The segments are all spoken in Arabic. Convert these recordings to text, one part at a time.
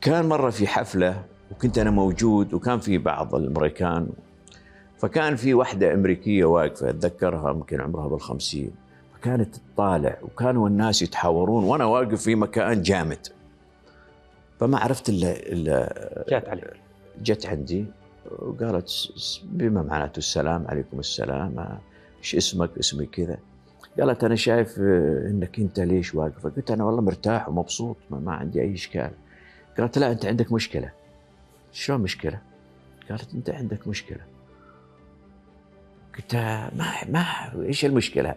كان مرة في حفلة وكنت أنا موجود وكان في بعض الأمريكان، فكان في واحدة أمريكية واقفة أتذكرها يمكن عمرها بال50، فكانت تطالع وكانوا الناس يتحاورون وأنا واقف في مكان جامد. فما عرفت إلا جات عليك، جت عندي وقالت بما معناته السلام عليكم السلام، ايش اسمك؟ اسمي كذا. قالت أنا شايف إنك أنت ليش واقف؟ قلت أنا والله مرتاح ومبسوط ما عندي أي إشكال. قالت لا أنت عندك مشكلة. شلون مشكلة؟ قالت أنت عندك مشكلة. قلت ما إيش المشكلة؟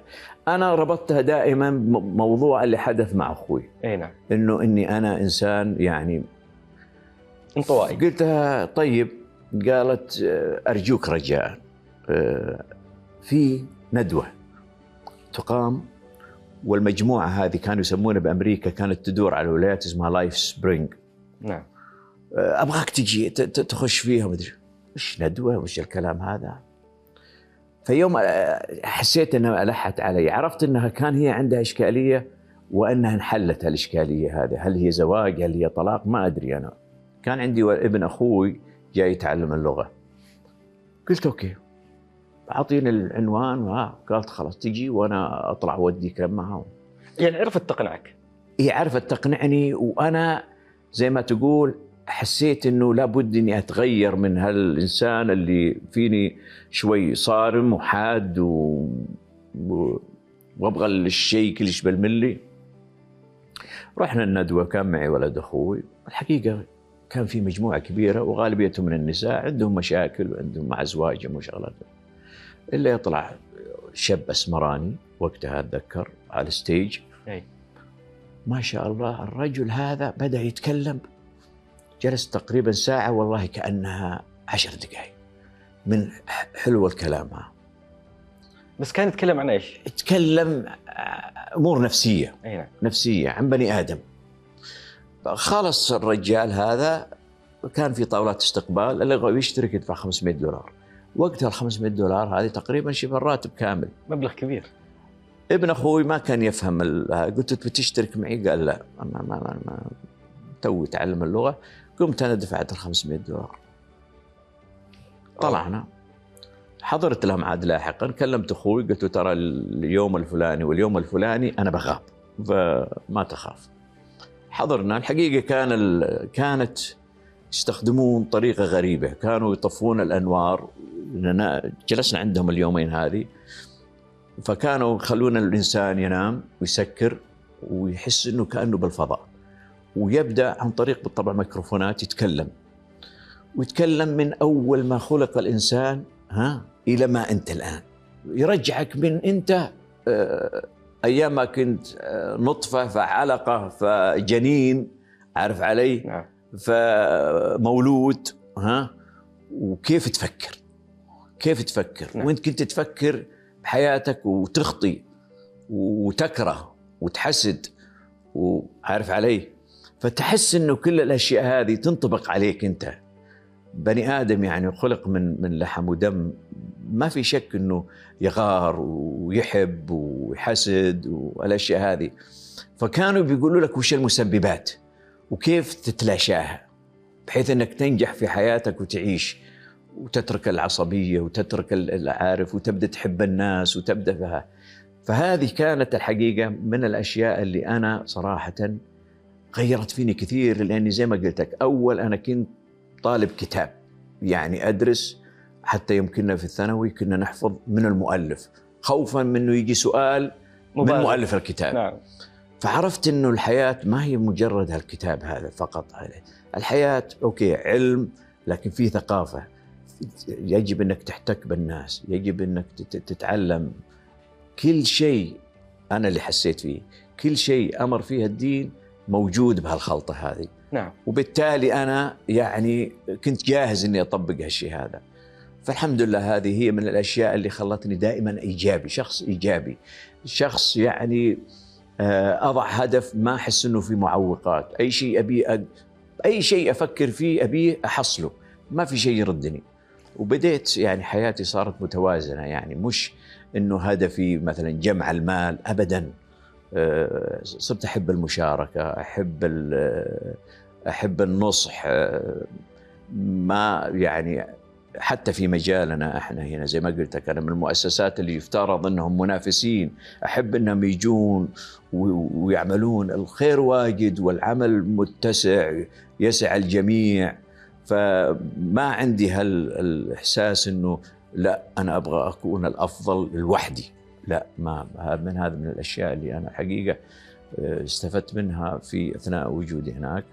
أنا ربطتها دائما موضوع اللي حدث مع أخوي. أي نعم. إني أنا إنسان يعني انطوائي. قلتها طيب. قالت أرجوك رجاء، في ندوة تقام، والمجموعة هذه كانوا يسمونها بأمريكا كانت تدور على الولايات اسمها لايف سبرينج. نعم. أبغاك تجي تخش فيها مدري وش ندوة وش الكلام هذا. فيوم حسيت أنها ألحت علي، عرفت أنها كان هي عندها إشكالية وأنها انحلت الإشكالية هذه. هل هي زواج؟ هل هي طلاق؟ ما أدري. أنا كان عندي ابن أخوي جاي يتعلم اللغة. قلت أوكي أعطيني العنوان، قالت خلاص تجي وأنا أطلع وديك معها. يعني عرفت تقنعك؟ هي عرفت تقنعني، وأنا زي ما تقول حسيت إنه لابد إني أتغير من هالإنسان اللي فيني شوي صارم وحاد وأبغى الشيء كلش بالملي. رحنا الندوة، كان معي ولد أخوي. الحقيقة كان في مجموعة كبيرة وغالبيتهم من النساء عندهم مشاكل وعندهم مع أزواجهم وشغلاتهم. إلا يطلع شاب أسمراني وقتها أتذكر على الستيج. ما شاء الله الرجل هذا بدأ يتكلم، جلس تقريبا ساعة والله كأنها 10 دقائق من حلو الكلام. بس كان يتكلم عن إيش؟ يتكلم أمور نفسية. نعم. نفسية عن بني آدم. خلص الرجال هذا كان في طاولات استقبال، اللي يبغى يشترك يدفع $500. وقتها $500 هذه تقريبا شبه الراتب كامل، مبلغ كبير. ابن أخوي ما كان يفهم قلت بتشترك معي؟ قال لا ما توي تعلم اللغة. قمت أنا دفعت $500. طلعنا، حضرت لهم عاد لاحقا، كلمت أخوي قلت له ترى اليوم الفلاني واليوم الفلاني أنا بغاب فما تخاف. حضرنا. الحقيقة كانت يستخدمون طريقة غريبة، كانوا يطفون الأنوار لأننا جلسنا عندهم اليومين هذه، فكانوا يخلون الإنسان ينام ويسكر ويحس إنه كأنه بالفضاء، ويبدأ عن طريق بالطبع ميكروفونات يتكلم من أول ما خلق الإنسان إلى ما أنت الآن. يرجعك من أنت أيام ما كنت نطفة فعلقة فجنين، عارف علي؟ نعم. فمولود وكيف تفكر نعم. وانت كنت تفكر بحياتك وتخطي وتكره وتحسد وعارف علي. فتحس انه كل الاشياء هذه تنطبق عليك انت. بني ادم يعني خلق من لحم ودم، ما في شك انه يغار ويحب ويحسد والاشياء هذه. فكانوا بيقولوا لك وش المسببات وكيف تتلاشاها بحيث انك تنجح في حياتك وتعيش وتترك العصبية وتترك العارف وتبدأ تحب الناس وتبدأ بها. فهذه كانت الحقيقة من الأشياء اللي أنا صراحة غيرت فيني كثير، لأني زي ما قلت لك أول أنا كنت طالب كتاب، يعني أدرس حتى يمكننا في الثانوي كنا نحفظ من المؤلف خوفا من أنه يجي سؤال من مؤلف الكتاب. نعم. فعرفت أنه الحياة ما هي مجرد هالكتاب هذا فقط. الحياة أوكي علم، لكن في ثقافة، يجب أنك تحتك بالناس، يجب أنك تتعلم كل شيء. أنا اللي حسيت فيه كل شيء أمر فيه الدين موجود بهالخلطة هذه. نعم. وبالتالي أنا يعني كنت جاهز أني أطبق هالشيء هذا. فالحمد لله هذه هي من الأشياء اللي خلتني دائما إيجابي، شخص إيجابي، شخص يعني أضع هدف ما أحس أنه في معوقات. أي شيء أبي أي شيء أفكر فيه أبيه أحصله، ما في شيء يردني. وبديت يعني حياتي صارت متوازنة، يعني مش إنه هدفي مثلا جمع المال أبدا. صرت أحب المشاركة، أحب أحب النصح، ما يعني حتى في مجالنا احنا هنا زي ما قلت لك، انا من المؤسسات اللي يفترض انهم منافسين، احب انهم يجون ويعملون. الخير واجد والعمل متسع يسع الجميع، فما عندي هالاحساس انه لا انا ابغى اكون الافضل لوحدي. لا، ما من هذا من الاشياء اللي انا حقيقه استفدت منها في اثناء وجودي هناك.